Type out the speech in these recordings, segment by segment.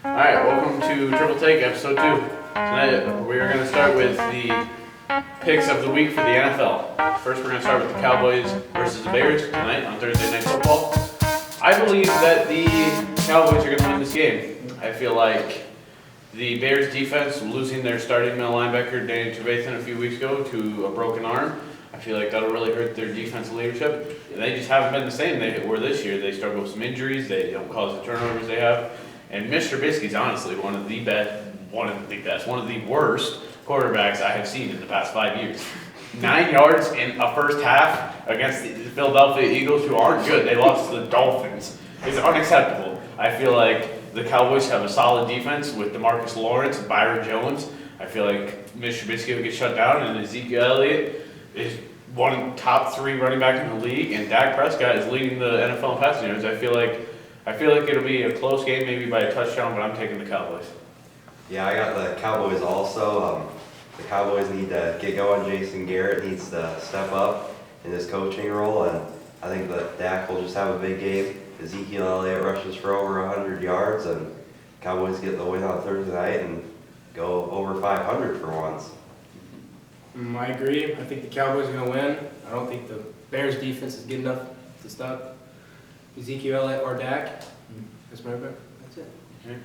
Alright, welcome to Triple Take, episode 2. Tonight we are going to start with the picks of the week for the NFL. First we're going to start with the Cowboys versus the Bears tonight on Thursday Night Football. I believe that the Cowboys are going to win this game. I feel like the Bears defense, losing their starting middle linebacker Danny Trevathan a few weeks ago to a broken arm, I feel like that'll really hurt their defensive leadership. And they just haven't been the same they were this year. They struggle with some injuries. They don't cause the turnovers they have. And Mr. Trubisky's honestly one of the worst quarterbacks I have seen in the past 5 years. 9 yards in a first half against the Philadelphia Eagles, who aren't good. They lost to the Dolphins. It's unacceptable. I feel like the Cowboys have a solid defense with DeMarcus Lawrence and Byron Jones. I feel like Mr. Trubisky will get shut down, and Ezekiel Elliott is one top 3 running back in the league, and Dak Prescott is leading the NFL in passing yards. I feel like it'll be a close game, maybe by a touchdown, but I'm taking the Cowboys. Yeah, I got the Cowboys also. The Cowboys need to get going. Jason Garrett needs to step up in his coaching role, and I think that Dak will just have a big game. Ezekiel Elliott rushes for over 100 yards, and Cowboys get the win on Thursday night and go over 500 for once. I agree. I think the Cowboys are going to win. I don't think the Bears defense is good enough to stop Ezekiel Elliott or Dak. That's my pick. That's it. Okay.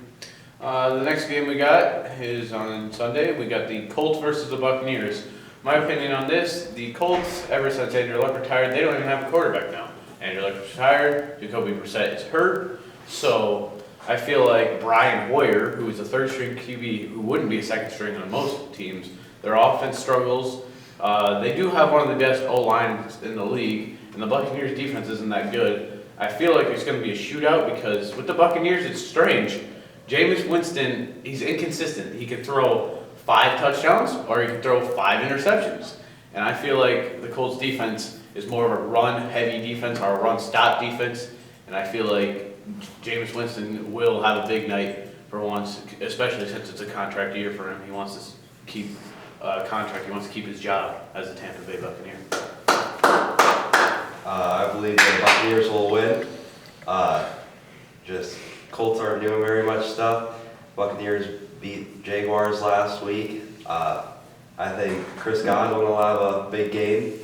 The next game we got is on Sunday. We got the Colts versus the Buccaneers. My opinion on this, the Colts, ever since Andrew Luck retired, they don't even have a quarterback now. Andrew Luck retired, Jacoby Brissett is hurt, so I feel like Brian Hoyer, who is a third-string QB who wouldn't be a second string on most teams, their offense struggles. They do have one of the best O-lines in the league, and the Buccaneers' defense isn't that good. I feel like it's going to be a shootout because with the Buccaneers, it's strange. Jameis Winston, he's inconsistent. He could throw 5 touchdowns or he could throw 5 interceptions. And I feel like the Colts defense is more of a run-heavy defense or a run-stop defense. And I feel like Jameis Winston will have a big night for once, especially since it's a contract year for him. He wants to keep contract. He wants to keep his job as a Tampa Bay Buccaneer. I believe the Buccaneers will win. Colts aren't doing very much stuff. Buccaneers beat Jaguars last week. I think Chris Godwin will have a big game.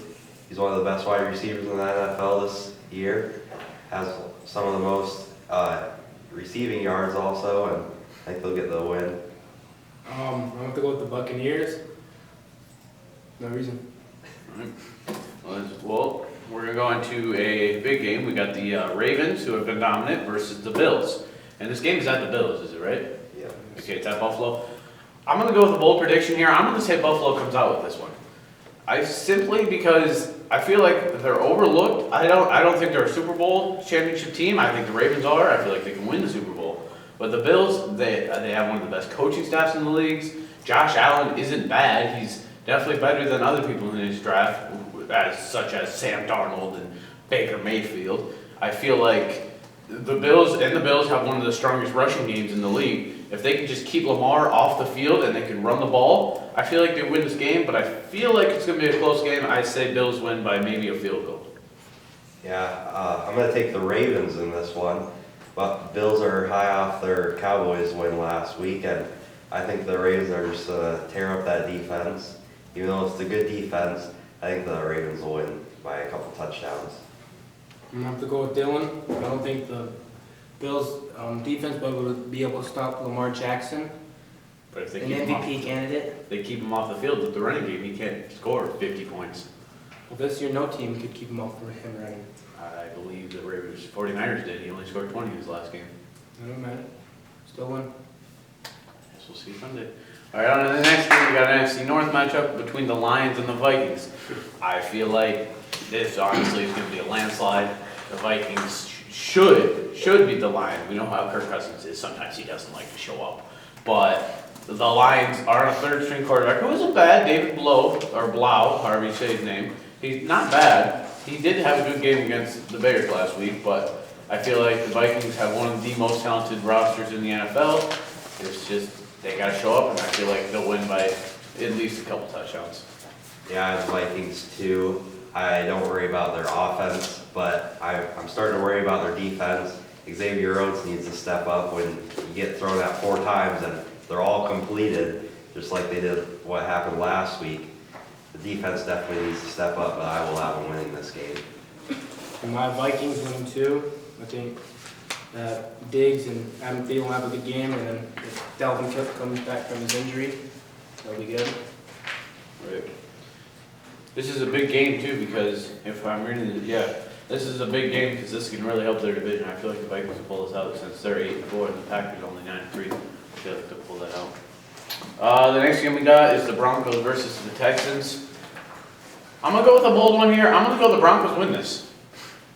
He's one of the best wide receivers in the NFL this year. Has some of the most receiving yards also, and I think they'll get the win. I'm going to go with the Buccaneers. No reason. Well, we're going to go into a big game. We got the Ravens, who have been dominant, versus the Bills. And this game is at the Bills, is it right? Yeah. Okay, it's at Buffalo. I'm going to go with a bold prediction here. I'm going to say Buffalo comes out with this one. Because I feel like they're overlooked. I don't think they're a Super Bowl championship team. I think the Ravens are. I feel like they can win the Super Bowl. But the Bills, they have one of the best coaching staffs in the leagues. Josh Allen isn't bad. He's definitely better than other people in his draft, such as Sam Darnold and Baker Mayfield. I feel like the Bills have one of the strongest rushing games in the league. If they can just keep Lamar off the field and they can run the ball, I feel like they win this game, but I feel like it's going to be a close game. I say Bills win by maybe a field goal. Yeah, I'm going to take the Ravens in this one. But Bills are high off their Cowboys win last week, and I think the Ravens are just going to tear up that defense. Even though it's a good defense, I think the Ravens will win by a couple touchdowns. I'm going to have to go with Dylan. I don't think the Bills' defense will be able to stop Lamar Jackson, But if they an keep MVP candidate. they keep him off the field with the running game, he can't score 50 points. Well, this year, no team could keep him off for him running. I believe the Ravens 49ers did. He only scored 20 in his last game. I don't matter. Still win. Guess we'll see Sunday. All right, on to the next game. We got an NFC North matchup between the Lions and the Vikings. I feel like this honestly is going to be a landslide. The Vikings should beat the Lions. We know how Kirk Cousins is. Sometimes he doesn't like to show up. But the Lions are on a third-string quarterback who isn't bad, David Blau, however you say his name. He's not bad. He did have a good game against the Bears last week, but I feel like the Vikings have one of the most talented rosters in the NFL. It's just, they got to show up, and I feel like they'll win by at least a couple touchdowns. Yeah, I have the Vikings too. I don't worry about their offense, but I'm starting to worry about their defense. Xavier Rhodes needs to step up when you get thrown out 4 times and they're all completed, just like they did what happened last week. The defense definitely needs to step up, but I will have them winning this game. And my Vikings winning too. I think Diggs and Adam Thielen will have a good game, and then if Dalvin Cook comes back from his injury, that'll be good. Right. This is a big game too because if I'm reading it, this is a big game because this can really help their division. I feel like the Vikings will pull this out since they're 8-4 and the Packers are only 9-3. I feel like they'll pull that out. The next game we got is the Broncos versus the Texans. I'm gonna go with a bold one here. I'm gonna go the Broncos win this.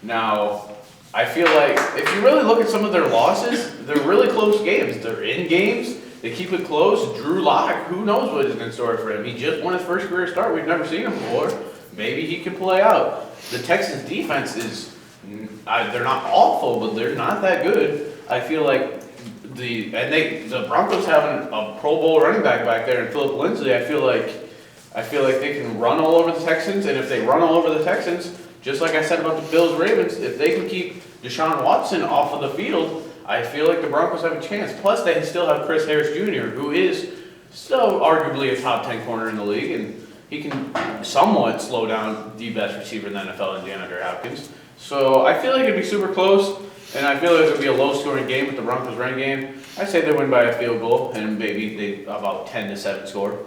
Now, I feel like if you really look at some of their losses, they're really close games. They're in games. They keep it close. Drew Lock, who knows what is in store for him? He just won his first career start. We've never seen him before. Maybe he can play out. The Texans defense is, they're not awful, but they're not that good. I feel like the Broncos having a Pro Bowl running back there in Phillip Lindsay. I feel like they can run all over the Texans, and if they run all over the Texans, just like I said about the Bills-Ravens, if they can keep Deshaun Watson off of the field, I feel like the Broncos have a chance. Plus, they still have Chris Harris Jr., who is still arguably a top 10 corner in the league, and he can somewhat slow down the best receiver in the NFL in DeAndre Hopkins. So I feel like it'd be super close, and I feel like it'll be a low-scoring game with the Broncos' run game. I say they win by a field goal, and maybe they about 10-7 score.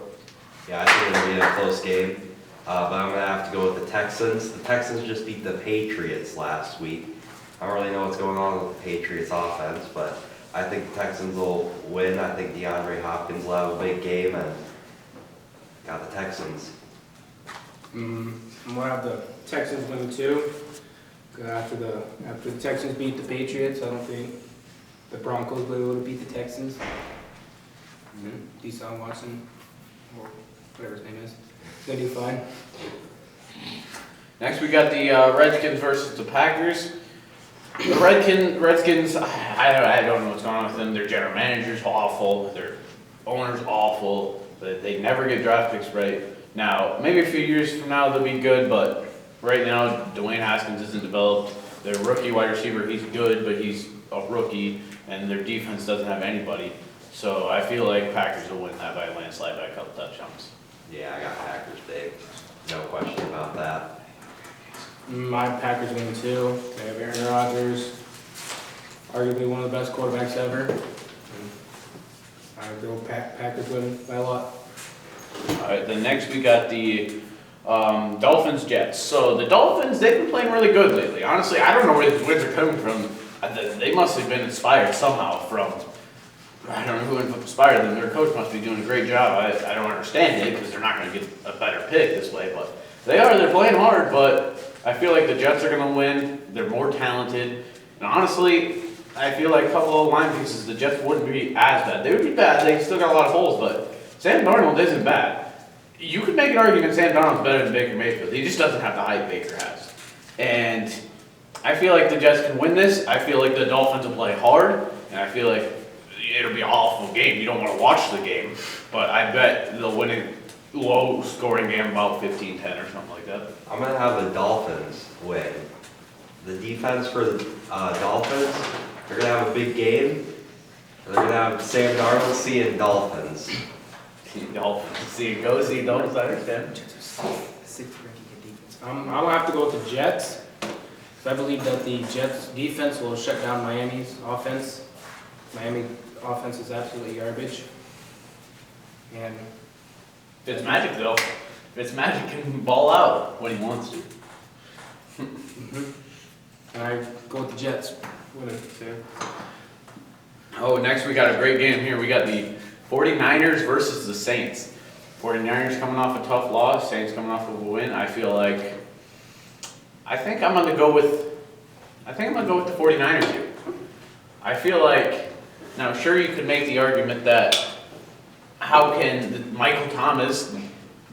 Yeah, I think it'll be a close game, but I'm going to have to go with the Texans. The Texans just beat the Patriots last week. I don't really know what's going on with the Patriots offense, but I think the Texans will win. I think DeAndre Hopkins will have a big game, and got the Texans. I'm gonna have the Texans winning too. After the Texans beat the Patriots, I don't think the Broncos will be able to beat the Texans. Deshaun Watson, or whatever his name is, gonna do fine. Next, we got the Redskins versus the Packers. The Redskins, I don't know what's going on with them. Their general manager's awful. Their owner's awful. They never get draft picks right. Now, maybe a few years from now they'll be good, but right now Dwayne Haskins isn't developed. Their rookie wide receiver, he's good, but he's a rookie, and their defense doesn't have anybody. So I feel like Packers will win that by a landslide by a couple touchdowns. Yeah, I got Packers big. No question about that. My Packers win too. They have Aaron Rodgers, arguably one of the best quarterbacks ever. I go Packers win by a lot. All right, then next we got the Dolphins Jets. So the Dolphins, they've been playing really good lately. Honestly, I don't know where these wins are coming from. They must have been inspired somehow from, I don't know who inspired them. Their coach must be doing a great job. I don't understand it because they're not going to get a better pick this way, but they're playing hard, but I feel like the Jets are going to win. They're more talented. And honestly, I feel like a couple of line pieces, the Jets wouldn't be as bad. They would be bad. They still got a lot of holes, but Sam Darnold isn't bad. You could make an argument Sam Darnold's better than Baker Mayfield. He just doesn't have the hype Baker has. And I feel like the Jets can win this. I feel like the Dolphins will play hard, and I feel like it'll be an awful game. You don't want to watch the game, but I bet they'll win a low-scoring game, about 15-10 or something like that. I'm going to have the Dolphins win. The defense for the Dolphins, they're going to have a big game. They're going to have Sam Darnold seeing Dolphins. Go see Dolphins, I understand. I'm gonna have to go with the Jets. I believe that the Jets defense will shut down Miami's offense. Miami offense is absolutely garbage. And Fitzmagic though. Fitzmagic can ball out when he wants to. and I go with the Jets winning too. Oh, next we got a great game here. We got the 49ers versus the Saints. 49ers coming off a tough loss, Saints coming off of a win. I think I'm going to go with the 49ers here. I feel like, now sure you could make the argument that how can Michael Thomas,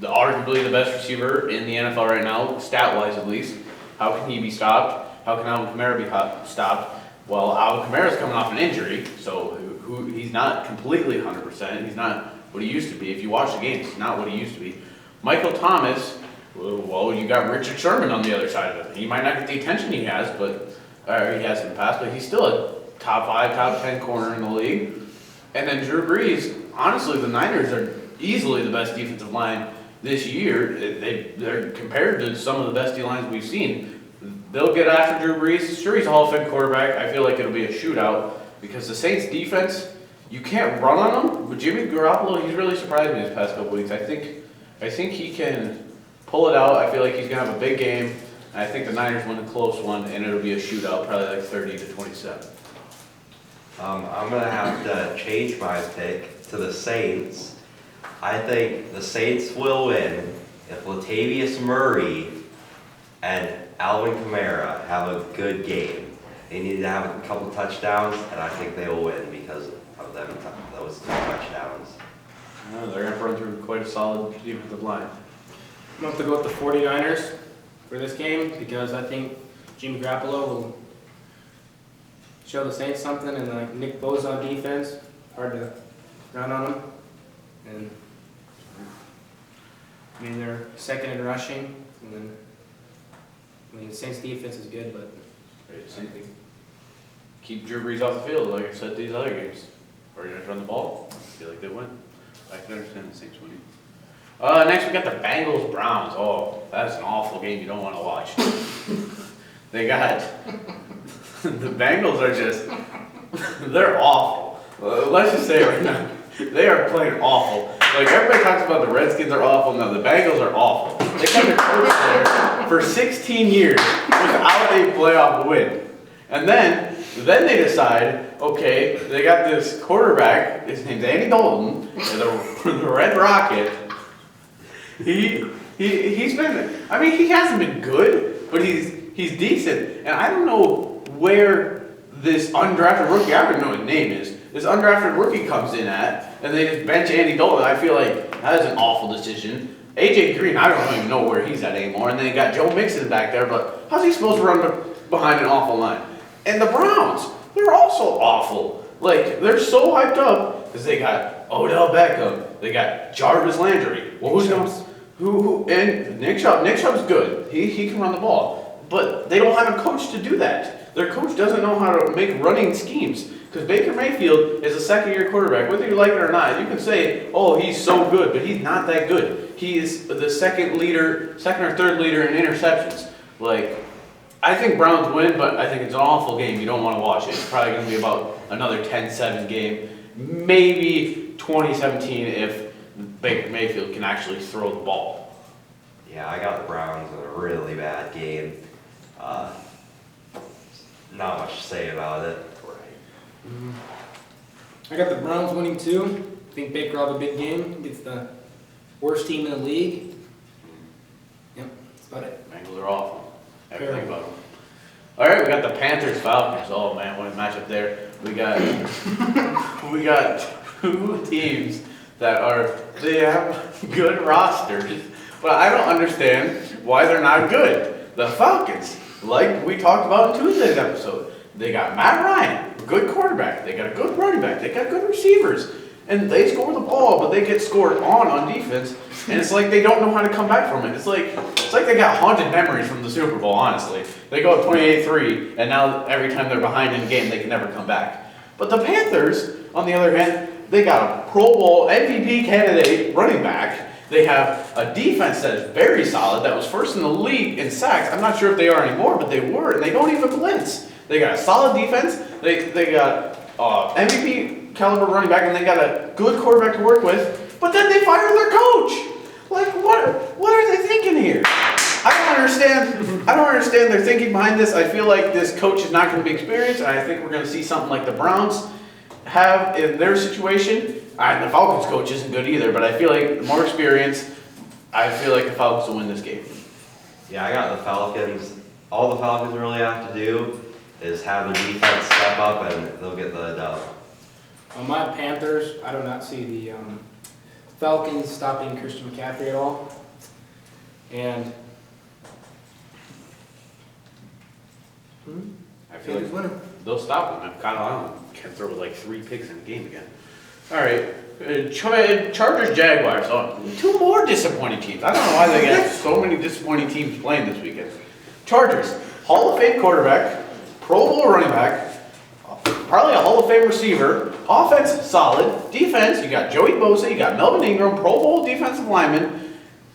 arguably the best receiver in the NFL right now, stat-wise at least, how can he be stopped? How can Alvin Kamara be stopped? Well, Alvin Kamara's coming off an injury, so he's not completely 100%. He's not what he used to be. If you watch the games, he's not what he used to be. Michael Thomas, well, you got Richard Sherman on the other side of it. He might not get the attention he has, he has in the past, but he's still top 5, top 10 corner in the league. And then Drew Brees, honestly, the Niners are easily the best defensive line this year. They're compared to some of the best D-lines we've seen. They'll get after Drew Brees. Sure, he's a Hall of Fame quarterback. I feel like it'll be a shootout because the Saints defense, you can't run on them, but Jimmy Garoppolo, he's really surprised me this past couple weeks. I think he can pull it out. I feel like he's going to have a big game. I think the Niners win a close one, and it'll be a shootout, probably like 30-27. I'm going to have to change my pick to the Saints. I think the Saints will win if Latavius Murray and Alvin Kamara have a good game. They need to have a couple touchdowns, and I think they will win because of them, those 2 touchdowns. They're going to run through quite a solid defensive line. I'm going to have to go with the 49ers for this game because I think Jimmy Garoppolo will show the Saints something, and Nick Bosa on defense, hard to run on them. And I mean, they're second in rushing, and then the Saints defense is good, but Same thing. Keep Drew Brees off the field, like I said these other games. Or you're going to run the ball, I feel like they win. I can understand the Saints winning. Next we got the Bengals-Browns. Oh, that's an awful game you don't want to watch. They got, the Bengals are just, they're awful. Let's just say it right now, they are playing awful. Like everybody talks about the Redskins are awful, no, the Bengals are awful. They kept their coach there for 16 years without a playoff win. And then they decide, okay, they got this quarterback, his name's Andy Dalton, the Red Rocket. He's been, I mean, he hasn't been good, but he's decent. And I don't know where this undrafted rookie, I don't even know what his name is, this undrafted rookie comes in at, and they just bench Andy Dalton. I feel like that is an awful decision. AJ Green, I don't even know where he's at anymore. And then you got Joe Mixon back there, but how's he supposed to run behind an awful line? And the Browns, they're also awful. Like, they're so hyped up because they got Odell Beckham, they got Jarvis Landry. Well, who's going? And Nick Chubb. Nick Chubb's good. He can run the ball, but they don't have a coach to do that. Their coach doesn't know how to make running schemes. Because Baker Mayfield is a second-year quarterback. Whether you like it or not, you can say, oh, he's so good, but he's not that good. He is the second or third leader in interceptions. Like, I think Browns win, but I think it's an awful game. You don't want to watch it. It's probably going to be about another 10-7 game. Maybe 2017 if Baker Mayfield can actually throw the ball. Yeah, I got the Browns in a really bad game. Not much to say about it. I got the Browns winning too. I think Baker will have a big game against the worst team in the league. Yep, that's about it. Bengals are awful. Everything about them. All right, we got the Panthers Falcons. Oh man, what a matchup there. We got two teams they have good rosters, but I don't understand why they're not good. The Falcons, like we talked about in Tuesday's episode, they got Matt Ryan, a good quarterback. They got a good running back. They got good receivers. And they score the ball, but they get scored on defense. And it's like they don't know how to come back from it. It's like they got haunted memories from the Super Bowl, honestly. They go up 28-3, and now every time they're behind in a game, they can never come back. But the Panthers, on the other hand, they got a Pro Bowl MVP candidate running back. They have a defense that is very solid, that was first in the league in sacks. I'm not sure if they are anymore, but they were, and they don't even blitz. They got a solid defense. They got MVP caliber running back, and they got a good quarterback to work with. But then they fire their coach. Like, what are they thinking here? I don't understand their thinking behind this. I feel like this coach is not going to be experienced, and I think we're going to see something like the Browns have in their situation. And the Falcons coach isn't good either, but I feel like more experience. I feel like the Falcons will win this game. Yeah, I got the Falcons. All the Falcons really have to do is have the defense step up, and they'll get the dub. On my Panthers, I do not see the Falcons stopping Christian McCaffrey at all. And I feel like they'll stop him. If Kyle Allen can throw like 3 picks in a game again. All right, Chargers, Jaguars. Oh, 2 more disappointing teams. I don't know why they got so many disappointing teams playing this weekend. Chargers, Hall of Fame quarterback, Pro Bowl running back, probably a Hall of Fame receiver. Offense, solid. Defense, you got Joey Bosa, you got Melvin Ingram, Pro Bowl defensive lineman.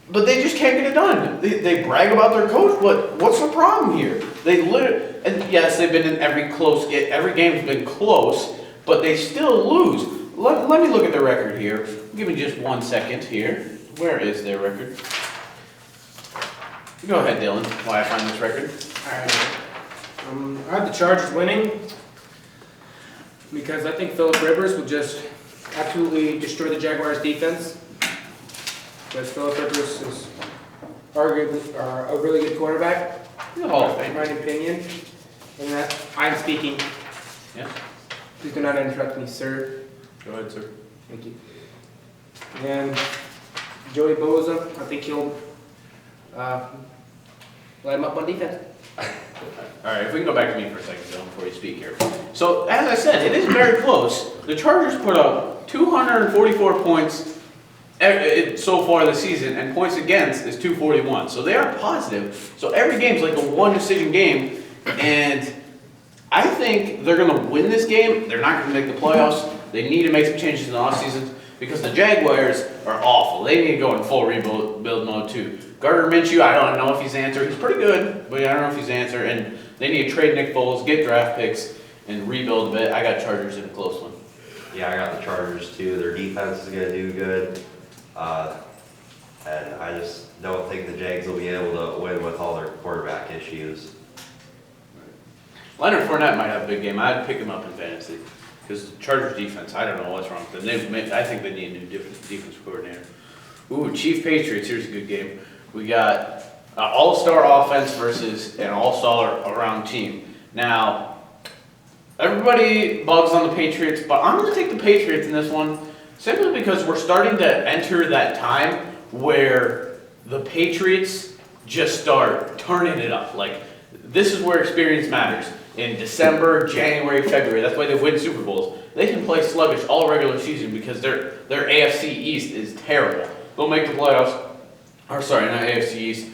But they just can't get it done. They brag about their coach, but what's the problem here? They literally, and yes, they've been in every game's been close, but they still lose. Let me look at their record here. Give me just 1 second here. Where is their record? Go ahead, Dylan, while I find this record. I have the Chargers winning because I think Philip Rivers will just absolutely destroy the Jaguars defense. Because Philip Rivers is arguably a really good quarterback, He's a Hall of in Fame. my opinion. And that I'm speaking. Yeah. Please do not interrupt me, sir. Go ahead, sir. Thank you. And Joey Bosa, I think he'll light him up on defense. All right, if we can go back to me for a second, Dylan, before you speak here. So, as I said, it is very close. The Chargers put up 244 points so far this season, and points against is 241. So they are positive. So every game's like a one-decision game, and I think they're going to win this game. They're not going to make the playoffs. They need to make some changes in the offseason because the Jaguars are awful. They need to go in full rebuild mode too. Gardner Minshew, I don't know if he's the answer. He's pretty good, but I don't know if he's the answer. And they need to trade Nick Foles, get draft picks, and rebuild a bit. I got Chargers in a close one. Yeah, I got the Chargers too. Their defense is gonna do good. And I just don't think the Jags will be able to win with all their quarterback issues. Leonard Fournette might have a big game. I'd pick him up in fantasy. Because the Chargers defense, I don't know what's wrong with them. I think they need a new defense coordinator. Ooh, Chiefs Patriots, here's a good game. We got an all-star offense versus an all-star around team. Now, everybody bugs on the Patriots, but I'm going to take the Patriots in this one simply because we're starting to enter that time where the Patriots just start turning it up. Like, this is where experience matters. In December, January, February, that's why they win Super Bowls. They can play sluggish all regular season because their AFC East is terrible. They'll make the playoffs. Or sorry, not AFC East.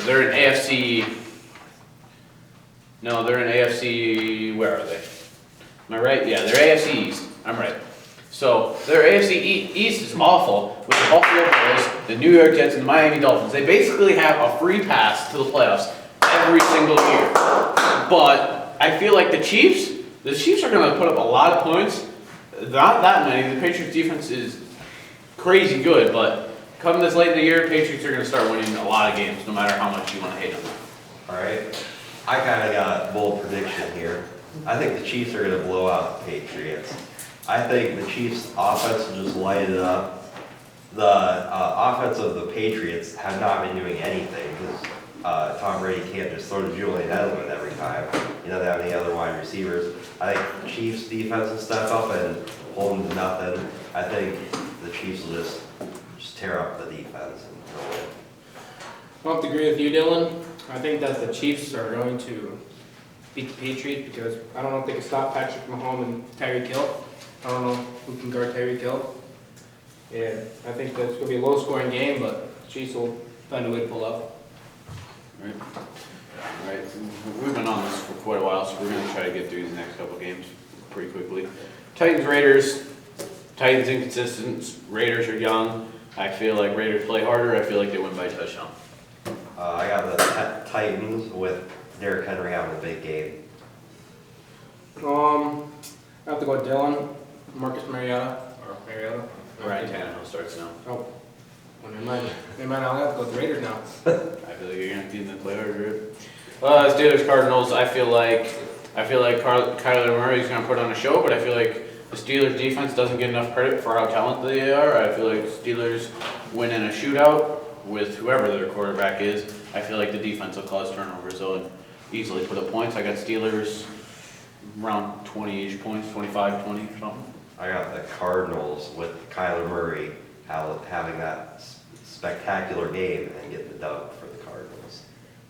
They're in AFC. No, they're in AFC. Where are they? Am I right? Yeah, they're AFC East. I'm right. So their AFC East is awful with the Buffalo Bills, the New York Jets, and the Miami Dolphins. They basically have a free pass to the playoffs every single year. But I feel like the Chiefs are going to put up a lot of points. Not that many. The Patriots defense is crazy good, but coming this late in the year, Patriots are going to start winning a lot of games, no matter how much you want to hate them. All right, I kind of got a bold prediction here. I think the Chiefs are going to blow out the Patriots. I think the Chiefs' offense will just light it up. The offense of the Patriots have not been doing anything because Tom Brady can't just throw to Julian Edelman every time. You know, they have any other wide receivers. I think the Chiefs' defense will step up and hold them to nothing. I think the Chiefs will just tear up the defense and win. I have to agree with you, Dylan. I think that the Chiefs are going to beat the Patriots because I don't know if they can stop Patrick Mahomes and Tyreek Hill. I don't know who can guard Tyreek Hill. Yeah, I think that's going to be a low-scoring game, but the Chiefs will find a way to pull up. Right. All right. We've been on this for quite a while, so we're going to try to get through these next couple games pretty quickly. Titans, Raiders. Titans inconsistent. Raiders are young. I feel like Raiders play harder. I feel like they win by a touchdown. I got the Titans with Derrick Henry having a big game. I have to go with Dylan, Marcus Mariota. Ryan Tannehill starts now. Oh, well, never mind. I'll have to go with the Raiders now. I feel like you're going to see them play harder. Steelers, Cardinals. I feel like Kyler Murray is going to put on a show, but I feel like the Steelers defense doesn't get enough credit for how talented they are. I feel like Steelers win in a shootout with whoever their quarterback is. I feel like the defense will cause turnovers, though, and easily put up points. I got Steelers around 20-ish points, 25, 20 or something. I got the Cardinals with Kyler Murray having that spectacular game and getting the dub for the Cardinals.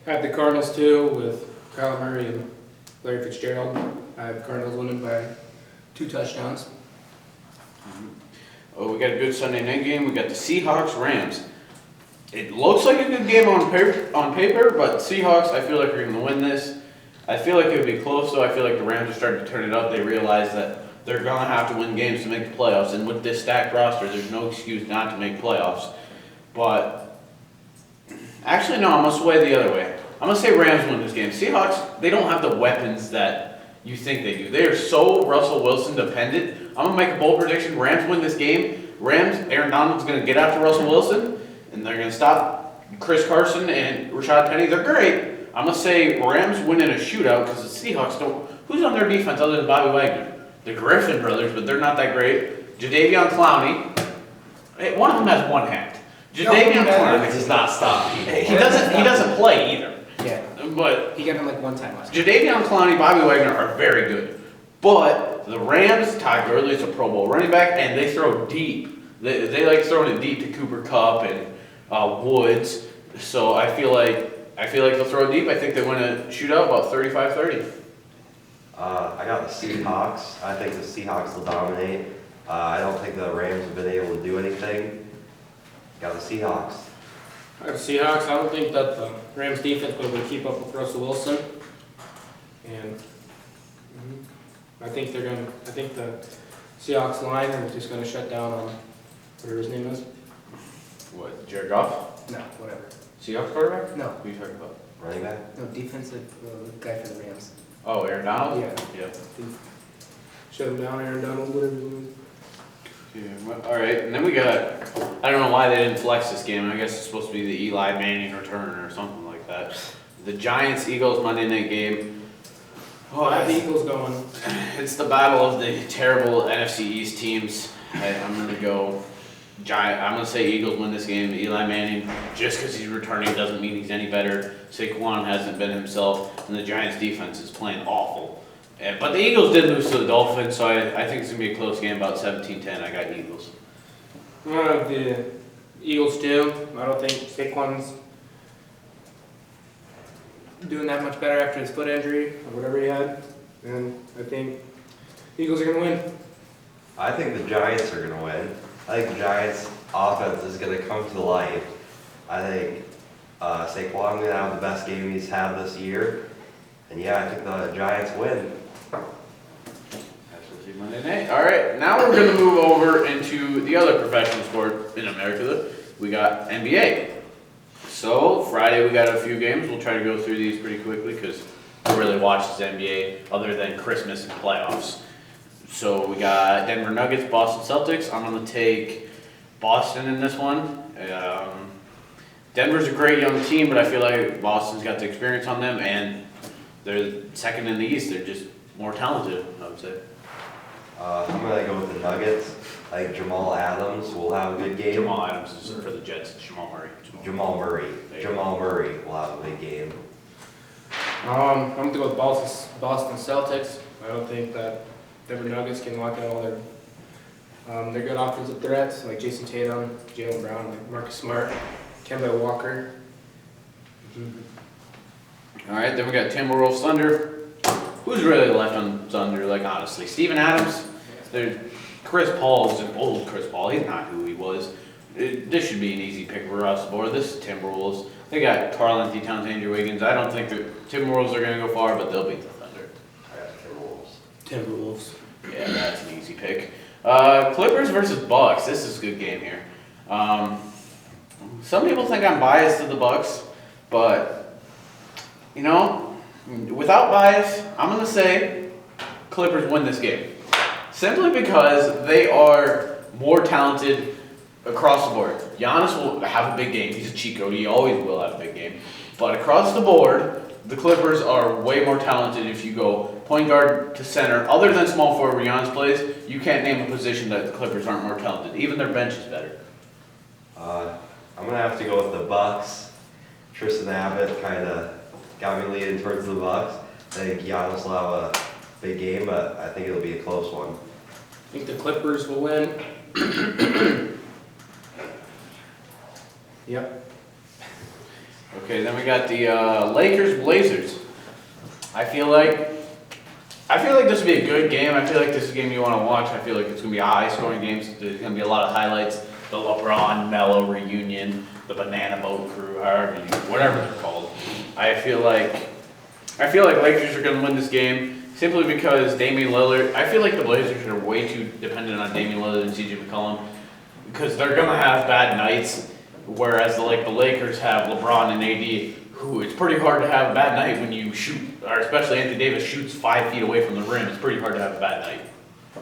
I have the Cardinals too with Kyle Murray and Larry Fitzgerald. I have Cardinals winning by 2 touchdowns. Oh, we got a good Sunday night game. We got the Seahawks, Rams. It looks like a good game on paper, but Seahawks, I feel like are going to win this. I feel like it would be close, though. I feel like the Rams are starting to turn it up. They realize that they're going to have to win games to make the playoffs, and with this stacked roster, there's no excuse not to make playoffs. But actually, no, I'm going to sway the other way. I'm going to say Rams win this game. Seahawks, they don't have the weapons that you think they do. They are so Russell Wilson dependent. I'm going to make a bold prediction. Rams win this game. Rams, Aaron Donald's going to get after Russell Wilson, and they're going to stop Chris Carson and Rashad Penny. They're great. I'm going to say Rams win in a shootout because the Seahawks don't. Who's on their defense other than Bobby Wagner? The Griffin brothers, but they're not that great. Jadeveon Clowney. Hey, one of them has one hand. Jadeveon Clowney does not stop people. He doesn't play either. Yeah. But He got him like one time last year. Jadeveon Clowney, Bobby Wagner are very good. But the Rams, Todd Gurley's a Pro Bowl running back, and they throw deep. They like throwing it deep to Cooper Kupp and Woods. So I feel like they'll throw it deep. I think they win a shootout about 35-30. I got the Seahawks. I think the Seahawks will dominate. I don't think the Rams have been able to do anything. Got the Seahawks. I have Seahawks. I don't think that the Rams defense will be able to keep up with Russell Wilson. And I think the Seahawks line is just going to shut down on whatever his name is. What, Jared Goff? No, whatever. Seahawks quarterback? No, Who are you talking about? Running back? no, defensive guy for the Rams. Oh, Aaron Donald? Yeah. Yeah. Shut him down, Aaron Donald, whatever his name is. Yeah, all right, and then we got, I don't know why they didn't flex this game. I guess it's supposed to be the Eli Manning return or something like that. The Giants-Eagles Monday night game. Oh, I have the Eagles going. It's the battle of the terrible NFC East teams. I'm going to go I'm going to say Eagles win this game. Eli Manning, just because he's returning doesn't mean he's any better. Saquon hasn't been himself, and the Giants defense is playing awful. But the Eagles did lose to the Dolphins, so I think it's going to be a close game, about 17-10. I got Eagles. The Eagles too. I don't think Saquon's doing that much better after his foot injury or whatever he had. And I think Eagles are going to win. I think the Giants are going to win. I think the Giants' offense is going to come to life. I think Saquon's going to have the best game he's had this year. And yeah, I think the Giants win. Absolutely Monday night. All right, now we're going to move over into the other professional sport in America. We got NBA. So Friday we got a few games. We'll try to go through these pretty quickly because who really watches NBA other than Christmas and playoffs. So we got Denver Nuggets, Boston Celtics. I'm going to take Boston in this one. Denver's a great young team, but I feel like Boston's got the experience on them, and they're second in the East. They're just more talented, I would say. I'm going to go with the Nuggets. I think Jamal Adams will have a good game. Jamal Adams is for the Jets. It's Jamal Murray. Jamal Murray will have a big game. I'm going to go with Boston Celtics. I don't think that Denver Nuggets can lock in all their good offensive threats, like Jason Tatum, Jaylen Brown, like Marcus Smart, Kemba Walker. All right, then we got Timberwolves Thunder. Who's really left on Thunder? Like, honestly, Steven Adams. There's Chris Paul is an old Chris Paul. He's not who he was. This should be an easy pick for us. Or this is Timberwolves. They got Karl-Anthony Towns, Andrew Wiggins. I don't think the Timberwolves are going to go far, but they'll beat the Thunder. I got Timberwolves. Yeah, that's an easy pick. Clippers versus Bucks. This is a good game here. Some people think I'm biased to the Bucks, but you know, without bias, I'm going to say Clippers win this game. Simply because they are more talented across the board. Giannis will have a big game. He's a cheat code. He always will have a big game. But across the board, the Clippers are way more talented if you go point guard to center. Other than small forward where Giannis plays, you can't name a position that the Clippers aren't more talented. Even their bench is better. I'm going to have to go with the Bucks. Tristan Abbott kind of got me leaning towards the Bucks. I think Giannis will have a big game, but I think it'll be a close one. I think the Clippers will win. Yep. Okay, then we got the Lakers Blazers. I feel like this would be a good game. I feel like this is a game you want to watch. I feel like it's going to be a high-scoring game. There's going to be a lot of highlights. The LeBron Melo reunion, the Banana Boat Crew, whatever they're called. I feel like I feel like Lakers are going to win this game simply because Damian Lillard. I feel like the Blazers are way too dependent on Damian Lillard and CJ McCollum because they're going to have bad nights, whereas the Lakers have LeBron and AD, who it's pretty hard to have a bad night when you shoot, or especially Anthony Davis shoots 5 feet away from the rim. It's pretty hard to have a bad night.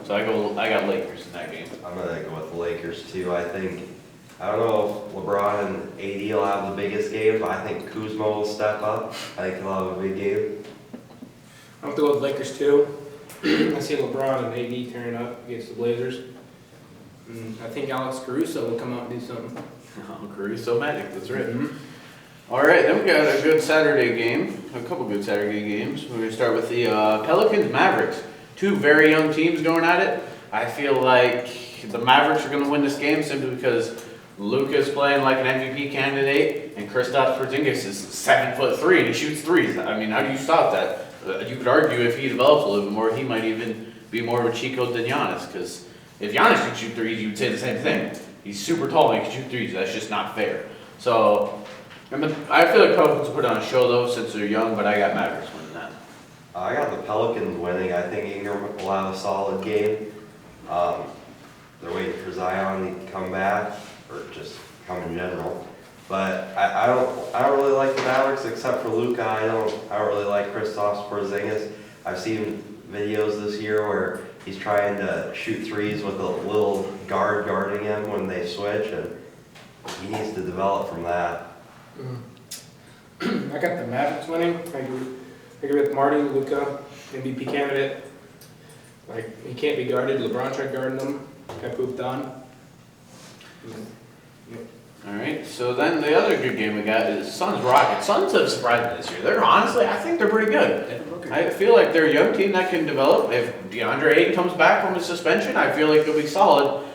So I got Lakers in that game. I'm gonna go with the Lakers too. I don't know if LeBron and AD will have the biggest game, but I think Kuzma will step up. I think he'll have a big game. I'm going to go with Lakers too. I see LeBron and AD tearing up against the Blazers. I think Alex Caruso will come out and do something. Oh, Caruso Magic, that's right. Mm-hmm. All right, then we got a good Saturday game, a couple good Saturday games. We're gonna start with the Pelicans Mavericks. Two very young teams going at it. I feel like the Mavericks are gonna win this game simply because Luka's playing like an MVP candidate, and Kristaps Porzingis is 7'3" and he shoots threes. I mean, how do you stop that? You could argue if he develops a little bit more, he might even be more of a cheat code than Giannis. Because if Giannis could shoot threes, you'd say the same thing. He's super tall and he can shoot threes. That's just not fair. So I feel like Pelicans will put on a show though since they're young, but I got Mavericks winning that. I got the Pelicans winning. I think Ingram will have a solid game. They're waiting for Zion to come back, or just come in general. But I don't really like the Mavericks except for Luka. I don't really like Kristaps Porzingis. I've seen videos this year where he's trying to shoot threes with a little guard guarding him when they switch, and he needs to develop from that. I got the Mavericks winning. I agree with Marty. Luka, MVP candidate. Like, he can't be guarded. LeBron tried guarding him. Got pooped on. Yep. All right, so then the other good game we got is Suns Rockets. Suns have surprised me this year. They're honestly, I think they're pretty good. I feel like they're a young team that can develop. If DeAndre Ayton comes back from his suspension, I feel like they'll be solid.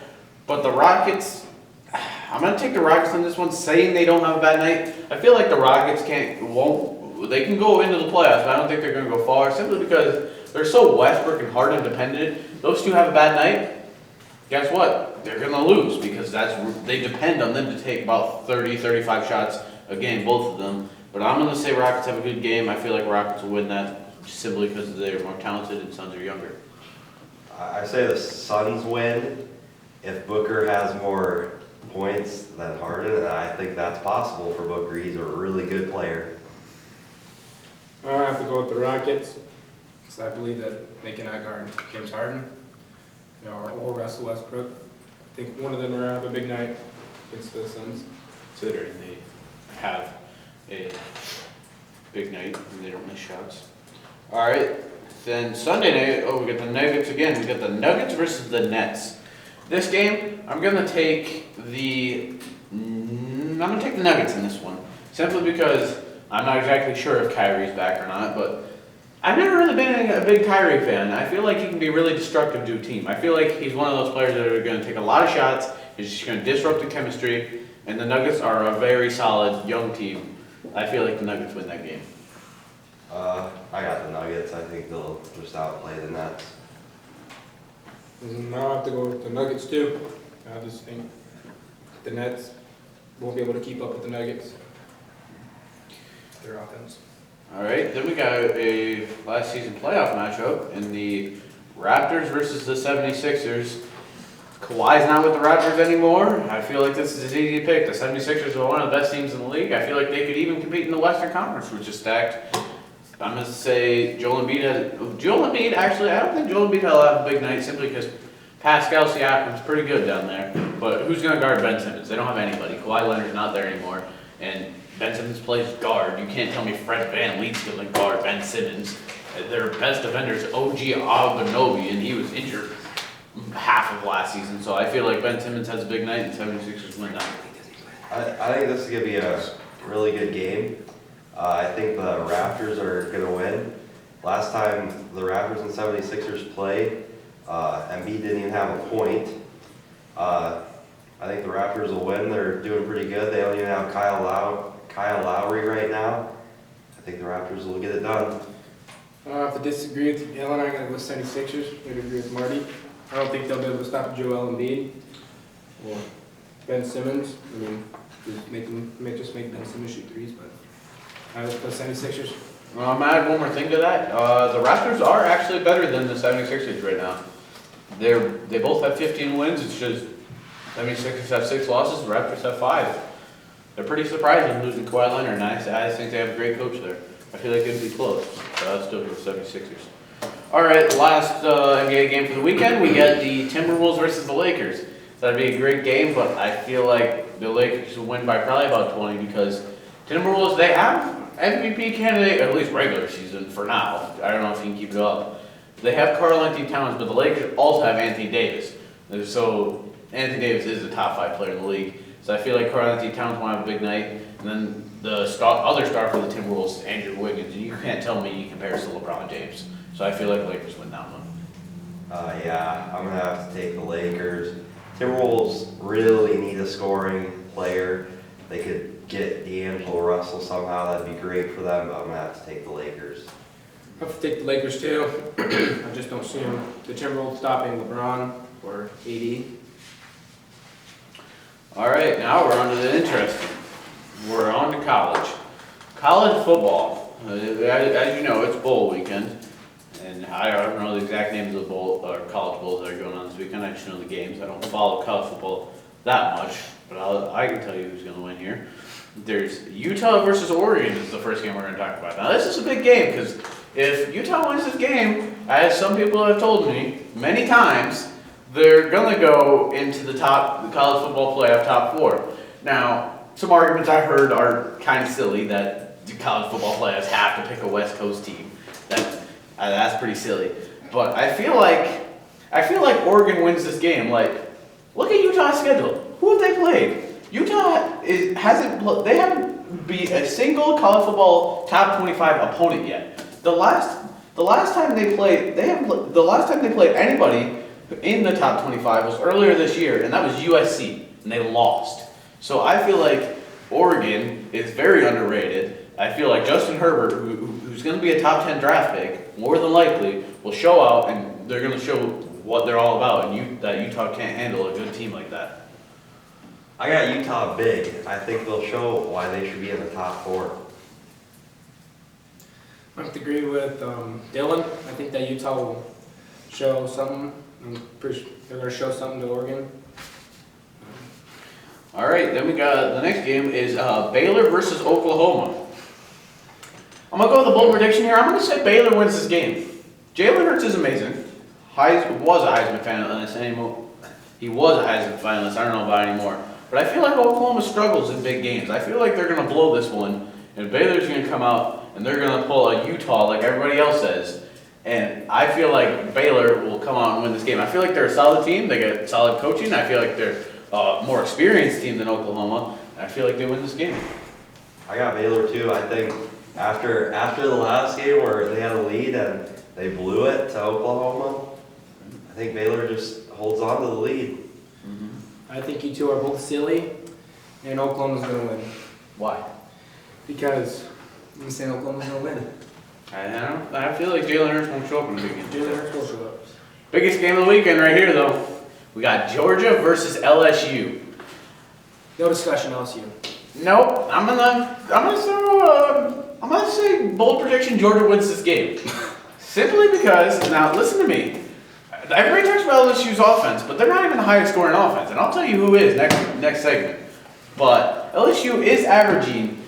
But the Rockets, I'm gonna take the Rockets in this one, saying they don't have a bad night. I feel like the Rockets they can go into the playoffs, but I don't think they're gonna go far simply because they're so Westbrook and Harden dependent. Those two have a bad night. Guess what? They're going to lose because they depend on them to take about 30, 35 shots a game, both of them. But I'm going to say Rockets have a good game. I feel like Rockets will win that simply because they're more talented and Suns are younger. I say the Suns win if Booker has more points than Harden, and I think that's possible for Booker. He's a really good player. I have to go with the Rockets because I believe that they can outguard James Harden. Or Russell Westbrook. I think one of them will have a big night against the Suns. Considering they have a big night and they don't miss shots. All right, then Sunday night, we got the Nuggets again. We got the Nuggets versus the Nets. This game, I'm gonna take the Nuggets in this one, simply because I'm not exactly sure if Kyrie's back or not, but I've never really been a big Kyrie fan. I feel like he can be really destructive to a team. I feel like he's one of those players that are going to take a lot of shots. He's just going to disrupt the chemistry. And the Nuggets are a very solid young team. I feel like the Nuggets win that game. I got the Nuggets. I think they'll just outplay the Nets. Now I have to go with the Nuggets too. I just think the Nets won't be able to keep up with the Nuggets. Their offense. All right, then we got a last season playoff matchup in the Raptors versus the 76ers. Kawhi's not with the Raptors anymore. I feel like this is an easy pick. The 76ers are one of the best teams in the league. I feel like they could even compete in the Western Conference, which is stacked. I'm going to say Joel Embiid, actually, I don't think Joel Embiid will have a big night simply because Pascal Siakam's pretty good down there. But who's going to guard Ben Simmons? They don't have anybody. Kawhi Leonard's not there anymore. And Ben Simmons plays guard. You can't tell me Fred VanVleet's going to guard Ben Simmons. Their best defender is OG Anunoby, and he was injured half of last season. So I feel like Ben Simmons has a big night, and 76ers win that. I think this is going to be a really good game. I think the Raptors are going to win. Last time the Raptors and 76ers played, Embiid didn't even have a point. I think the Raptors will win. They're doing pretty good. They don't even have Kyle Lowry right now. I think the Raptors will get it done. I have to disagree with Ellen. I'm going to go 76ers. I agree with Marty. I don't think they'll be able to stop Joel Embiid or Ben Simmons. I mean, just make Ben Simmons shoot threes, but I would go 76ers. I'm gonna add one more thing to that. The Raptors are actually better than the 76ers right now. They both have 15 wins. It's just 76ers have 6 losses. The Raptors have 5. They're pretty surprising losing Kawhi Leonard, and I think they have a great coach there. I feel like it'd be close. So I'll still go with 76ers. All right, last NBA game for the weekend. We got the Timberwolves versus the Lakers. That'd be a great game, but I feel like the Lakers will win by probably about 20 because Timberwolves, they have MVP candidate, at least regular season for now. I don't know if he can keep it up. They have Karl-Anthony Towns, but the Lakers also have Anthony Davis. So Anthony Davis is the top 5 player in the league. So I feel like Karl-Anthony Towns will have a big night. And then the other star for the Timberwolves is Andrew Wiggins. You can't tell me he compares to LeBron James. So I feel like the Lakers win that one. Yeah, I'm gonna have to take the Lakers. Timberwolves really need a scoring player. They could get D'Angelo Russell somehow. That'd be great for them. But I'm gonna have to take the Lakers. I have to take the Lakers too. I just don't see the Timberwolves stopping LeBron or AD. All right, now we're on to the interesting. We're on to college. College football. As you know, it's bowl weekend. And I don't know the exact names of the bowl or college bowls that are going on this weekend. I just know the games. I don't follow college football that much, but I can tell you who's going to win here. There's Utah versus Oregon is the first game we're going to talk about. Now this is a big game because if Utah wins this game, as some people have told me many times, they're going to go into the college football playoff top 4. Now, some arguments I heard are kind of silly that the college football playoffs have to pick a West Coast team. That's pretty silly. But I feel like Oregon wins this game. Like, look at Utah's schedule. Who have they played? Utah they haven't beat a single college football top 25 opponent yet. The last time they played anybody in the top 25 was earlier this year, and that was USC, and they lost. So I feel like Oregon is very underrated. I feel like Justin Herbert, who's going to be a top 10 draft pick, more than likely, will show out, and they're going to show what they're all about, and that Utah can't handle a good team like that. I got Utah big. I think they'll show why they should be in the top 4. I have to agree with Dylan. I think that Utah will show something. I'm pretty sure they're going to show something to Oregon. All right, then we got the next game is Baylor versus Oklahoma. I'm going to go with a bold prediction here. I'm going to say Baylor wins this game. Jalen Hurts is amazing. Was a Heisman finalist anymore. He was a Heisman finalist. I don't know about anymore. But I feel like Oklahoma struggles in big games. I feel like they're going to blow this one, and Baylor's going to come out, and they're going to pull a Utah like everybody else says. And I feel like Baylor will come out and win this game. I feel like they're a solid team. They get solid coaching. I feel like they're a more experienced team than Oklahoma. I feel like they win this game. I got Baylor too. I think after the last game where they had a lead and they blew it to Oklahoma, I think Baylor just holds on to the lead. Mm-hmm. I think you two are both silly, and Oklahoma's going to win. Why? Because I'm saying Oklahoma's going to win. I feel like Jalen Hurts won't show up in the big game. Jalen Hurts will show up. Biggest game of the weekend right here, though. We got Georgia versus LSU. No discussion, LSU. Nope. I'm gonna say bold prediction. Georgia wins this game. Simply because, now listen to me. Everybody talks about LSU's offense, but they're not even the highest scoring offense, and I'll tell you who is next segment. But LSU is averaging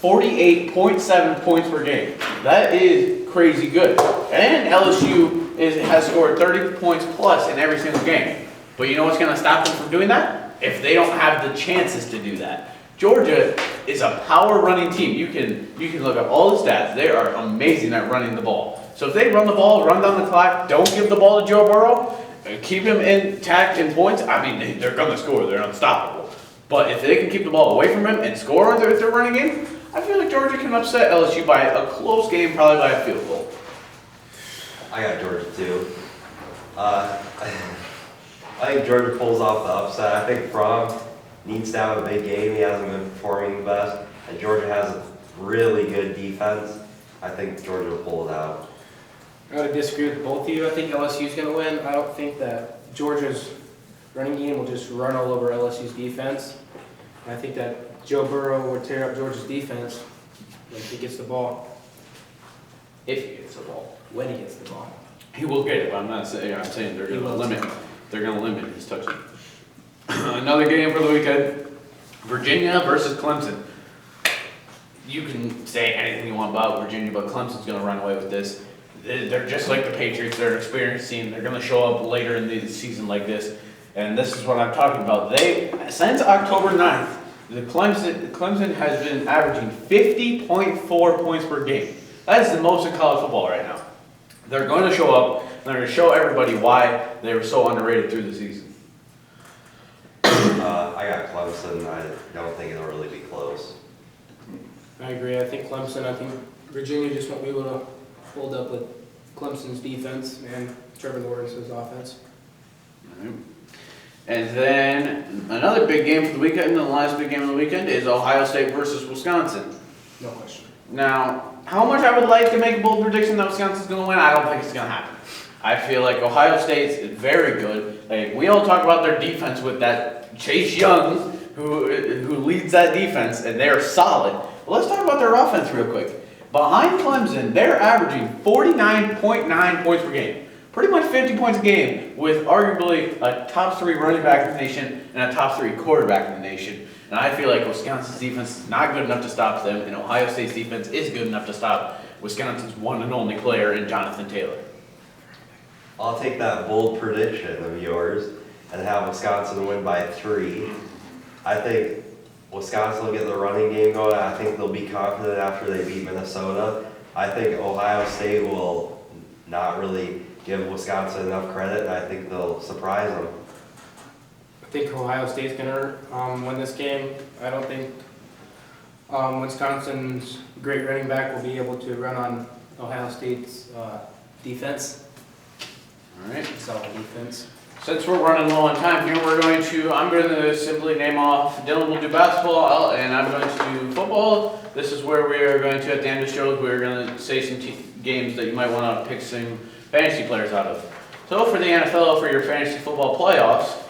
48.7 points per game. That is crazy good. And LSU has scored 30 points plus in every single game. But you know what's going to stop them from doing that? If they don't have the chances to do that. Georgia is a power running team. You can look up all the stats. They are amazing at running the ball. So if they run the ball, run down the clock, don't give the ball to Joe Burrow, keep him intact in points, I mean, they're going to score. They're unstoppable. But if they can keep the ball away from him and score if they're running in, I feel like Georgia can upset LSU by a close game, probably by a field goal. I got Georgia too. I think Georgia pulls off the upset. I think Fromm needs to have a big game. He hasn't been performing the best. And Georgia has a really good defense. I think Georgia will pull it out. I gotta disagree with both of you. I think LSU's gonna win. I don't think that Georgia's running game will just run all over LSU's defense. I think that Joe Burrow would tear up Georgia's defense if he gets the ball. if he gets the ball. When he gets the ball. He will get it, but I'm saying they're gonna limit his touchdown. Another game for the weekend, Virginia versus Clemson. You can say anything you want about Virginia, but Clemson's gonna run away with this. They're just like the Patriots, they're an experienced team, they're gonna show up later in the season like this, and this is what I'm talking about. Since October 9th, Clemson has been averaging 50.4 points per game. That is the most in college football right now. They're going to show up, and they're going to show everybody why they were so underrated through the season. I got Clemson. I don't think it'll really be close. I agree. I think Virginia just won't be able to hold up with Clemson's defense and Trevor Lawrence's offense. All right. And then another big game for the weekend, and the last big game of the weekend is Ohio State versus Wisconsin. No question. Now, how much I would like to make a bold prediction that Wisconsin's going to win, I don't think it's going to happen. I feel like Ohio State's very good. Like, we all talk about their defense with that Chase Young, who leads that defense, and they're solid. Well, let's talk about their offense real quick. Behind Clemson, they're averaging 49.9 points per game. Pretty much 50 points a game, with arguably a top 3 running back in the nation and a top 3 quarterback in the nation. And I feel like Wisconsin's defense is not good enough to stop them, and Ohio State's defense is good enough to stop Wisconsin's one and only player in Jonathan Taylor. I'll take that bold prediction of yours and have Wisconsin win by 3. I think Wisconsin will get the running game going. I think they'll be confident after they beat Minnesota. I think Ohio State will not really give Wisconsin enough credit, and I think they'll surprise them. I think Ohio State's going to win this game. I don't think Wisconsin's great running back will be able to run on Ohio State's defense. All right. Solid defense. Since we're running low on time here, I'm going to simply name off, Dylan will do basketball, and I'm going to do football. This is where we are going to, at the end of the show, we're going to say some games that you might want to pick some fantasy players out of. So for the NFL, for your fantasy football playoffs,